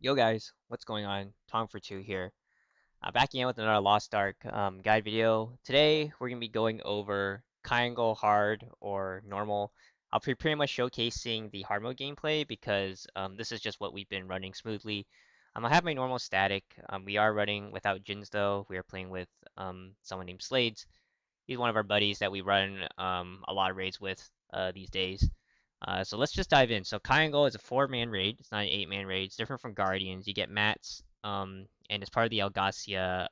Yo guys, what's going on? Tom for two here. Back again with another Lost Ark guide video. Today we're gonna be going over Kayangel hard or normal. I'll be pretty much showcasing the hard mode gameplay because this is just what we've been running smoothly. I have my normal static. We are running without Jins though. We are playing with someone named Slades. He's one of our buddies that we run a lot of raids with these days. So let's just dive in. So Kayangel is a four-man raid. It's not an eight-man raid. It's different from Guardians. You get mats, and it's part of the Algacia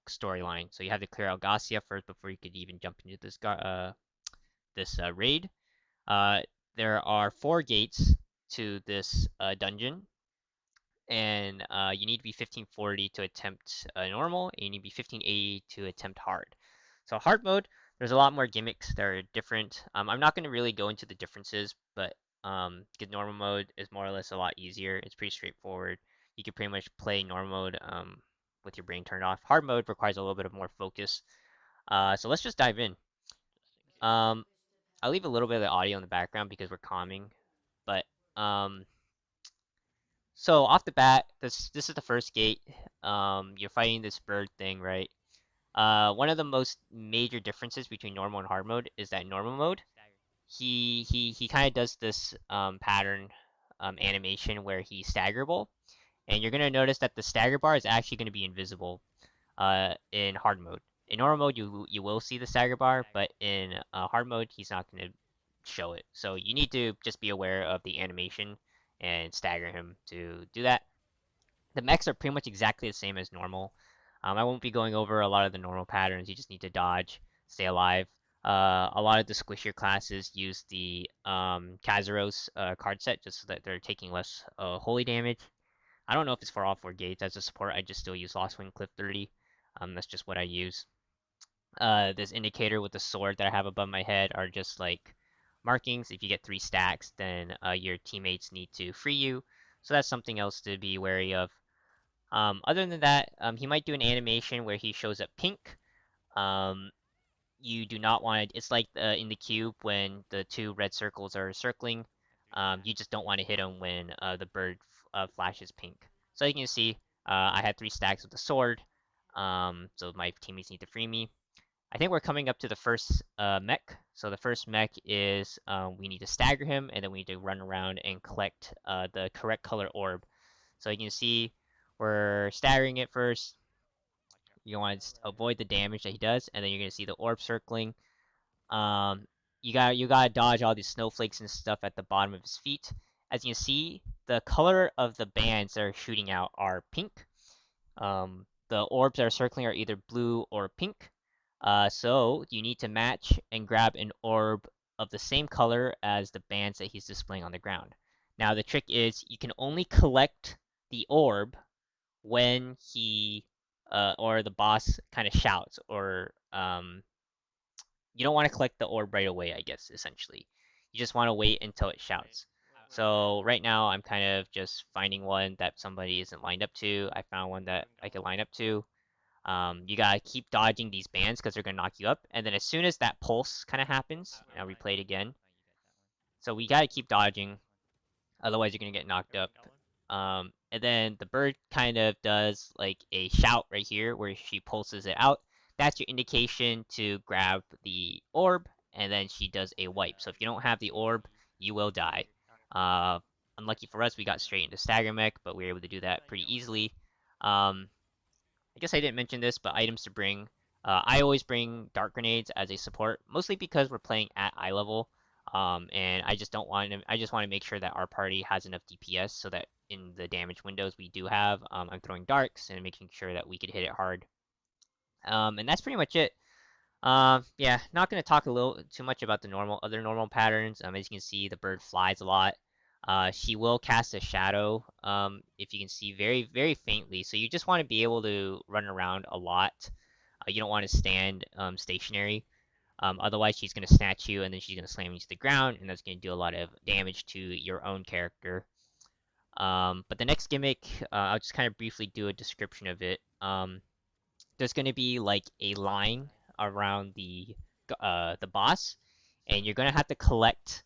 storyline. So you have to clear Algacia first before you could even jump into this raid. Uh, there are four gates to this dungeon, and you need to be 1540 to attempt normal, and you need to be 1580 to attempt hard. So hard mode, there's a lot more gimmicks that are different. I'm not going to really go into the differences, but get normal mode is more or less a lot easier. It's pretty straightforward. You can pretty much play normal mode with your brain turned off. Hard mode requires a little bit of more focus. So let's just dive in. Um, I'll leave a little bit of the audio in the background because we're calming, but um, so off the bat, this is the first gate. You're fighting this bird thing, right? One of the most major differences between normal and hard mode is that normal mode, he kind of does this pattern animation where he's staggerable, and you're gonna notice that the stagger bar is actually gonna be invisible in hard mode. In normal mode, you will see the stagger bar, but in hard mode, he's not gonna show it. So you need to just be aware of the animation and stagger him to do that. The mechs are pretty much exactly the same as normal. I won't be going over a lot of the normal patterns. You just need to dodge, stay alive. A lot of the squishier classes use the Kazaros card set just so that they're taking less holy damage. I don't know if it's for all four gates. As a support, I just still use Lost Wing Cliff 30. That's just what I use. This indicator with the sword that I have above my head are just like markings. If you get three stacks, then your teammates need to free you. So that's something else to be wary of. Other than that, he might do an animation where he shows up pink. Um, you do not want to. It's like in the cube when the two red circles are circling. You just don't want to hit him when the bird flashes pink. So you can see, I had three stacks with the sword. So my teammates need to free me. I think we're coming up to the first mech. So the first mech is we need to stagger him, and then we need to run around and collect the correct color orb. So you can see we're staggering it first. You want to avoid the damage that he does, and then you're gonna see the orb circling. Um, you gotta dodge all these snowflakes and stuff at the bottom of his feet. As you can see, the color of the bands that are shooting out are pink. The orbs that are circling are either blue or pink. So you need to match and grab an orb of the same color as the bands that he's displaying on the ground. Now the trick is you can only collect the orb when he or the boss kind of shouts, or you don't want to collect the orb right away, I guess, essentially. You just want to wait until it shouts. So right now I'm kind of just finding one that somebody isn't lined up to. I found one that I could line up to. You gotta keep dodging these bands because they're gonna knock you up, and then as soon as that pulse kind of happens, I'll replay it again. So we gotta keep dodging, otherwise you're gonna get knocked up. And then the bird kind of does like a shout right here where she pulses it out. That's your indication to grab the orb, and then she does a wipe. So if you don't have the orb, you will die. Uh, Unlucky for us, we got straight into stagger mech, but we were able to do that pretty easily. I guess I didn't mention this, but items to bring. I always bring dart grenades as a support, mostly because we're playing at eye level. And I just don't want to. I just want to make sure that our party has enough DPS so that in the damage windows we do have, I'm throwing darks and making sure that we could hit it hard. And that's pretty much it. Yeah, not gonna talk a little too much about the other normal patterns. As you can see, the bird flies a lot. She will cast a shadow, if you can see very faintly. So you just want to be able to run around a lot. You don't want to stand stationary. Otherwise, she's gonna snatch you, and then she's gonna slam you to the ground, and that's gonna do a lot of damage to your own character. But the next gimmick, I'll just kind of briefly do a description of it. There's gonna be like a line around the boss, and you're gonna have to collect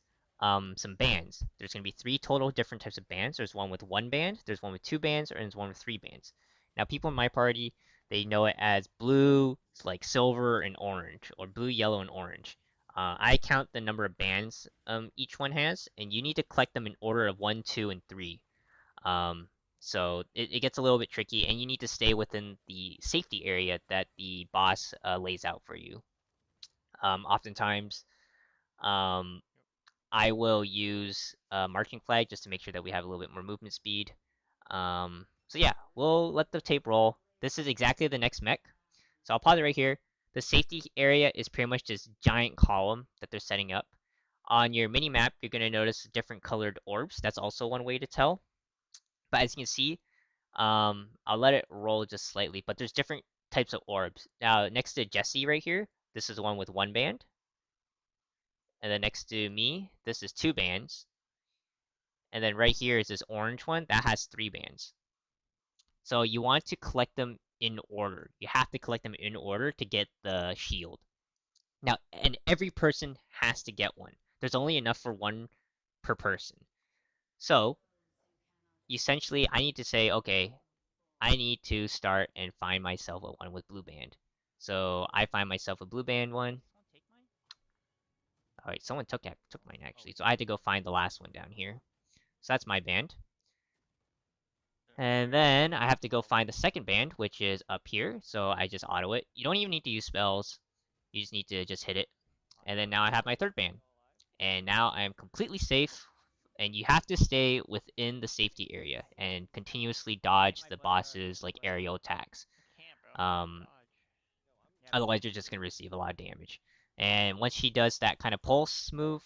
some bands. There's going to be three total different types of bands. There's one with one band, there's one with two bands, and there's one with three bands. Now, people in my party, they know it as blue, like silver, and orange, or blue, yellow, and orange. I count the number of bands each one has, and you need to collect them in order of one, two, and three. Um, so it gets a little bit tricky, and you need to stay within the safety area that the boss lays out for you. Oftentimes, um, I will use a marching flag just to make sure that we have a little bit more movement speed. So yeah, we'll let the tape roll. This is exactly the next mech. So I'll pause it right here. The safety area is pretty much this giant column that they're setting up. On your mini map, you're going to notice different colored orbs. That's also one way to tell. But as you can see, I'll let it roll just slightly, but there's different types of orbs. Now, next to Jesse right here, this is the one with one band. And then next to me, this is two bands. And then right here is this orange one that has three bands. So you want to collect them in order. You have to collect them in order to get the shield. Now, and every person has to get one. There's only enough for one per person. So essentially, I need to say, okay, I need to start and find myself a one with blue band. So I find myself a blue band one. All right, someone took mine actually. So I had to go find the last one down here. So that's my band. And then I have to go find the second band, which is up here. So I just auto it. You don't even need to use spells. You just need to just hit it. And then now I have my third band. And now I am completely safe. And you have to stay within the safety area and continuously dodge the boss's like aerial attacks. Um, Otherwise, you're just gonna receive a lot of damage. And once she does that kind of pulse move,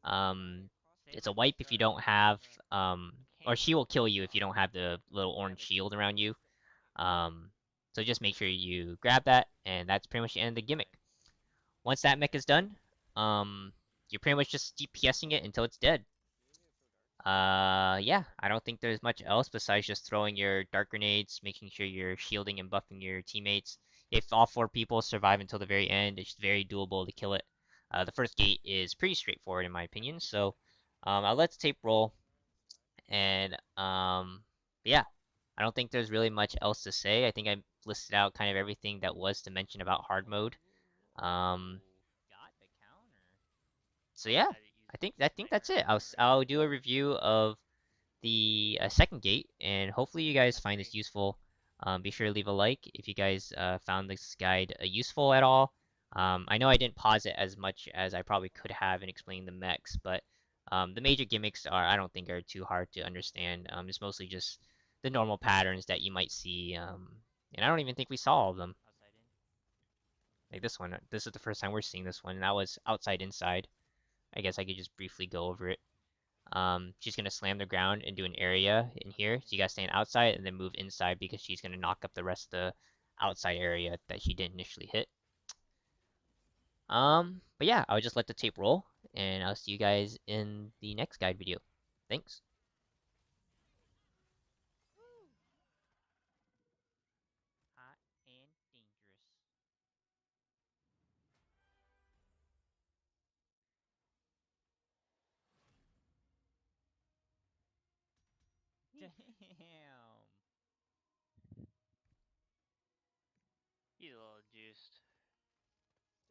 um, it's a wipe if you don't have, or she will kill you if you don't have the little orange shield around you. Um, so just make sure you grab that, and that's pretty much the end of the gimmick. Once that mech is done, you're pretty much just DPSing it until it's dead. Yeah, I don't think there's much else besides just throwing your dark grenades, making sure you're shielding and buffing your teammates. If all four people survive until the very end, it's very doable to kill it. The first gate is pretty straightforward in my opinion, so I'll let the tape roll. And yeah, I don't think there's really much else to say. I think I listed out kind of everything that was to mention about hard mode. Um, so yeah, I think that's it. I'll do a review of the second gate, and hopefully you guys find this useful. Be sure to leave a like if you guys found this guide useful at all. I know I didn't pause it as much as I probably could have in explaining the mechs, but the major gimmicks I don't think are too hard to understand. It's mostly just the normal patterns that you might see, and I don't even think we saw all of them. Like this one, this is the first time we're seeing this one, and that was outside inside. I guess I could just briefly go over it. She's gonna slam the ground and do an area in here. So you gotta stand outside and then move inside because she's gonna knock up the rest of the outside area that she didn't initially hit. But yeah, I'll just let the tape roll, and I'll see you guys in the next guide video. Thanks. Hot and dangerous. Damn.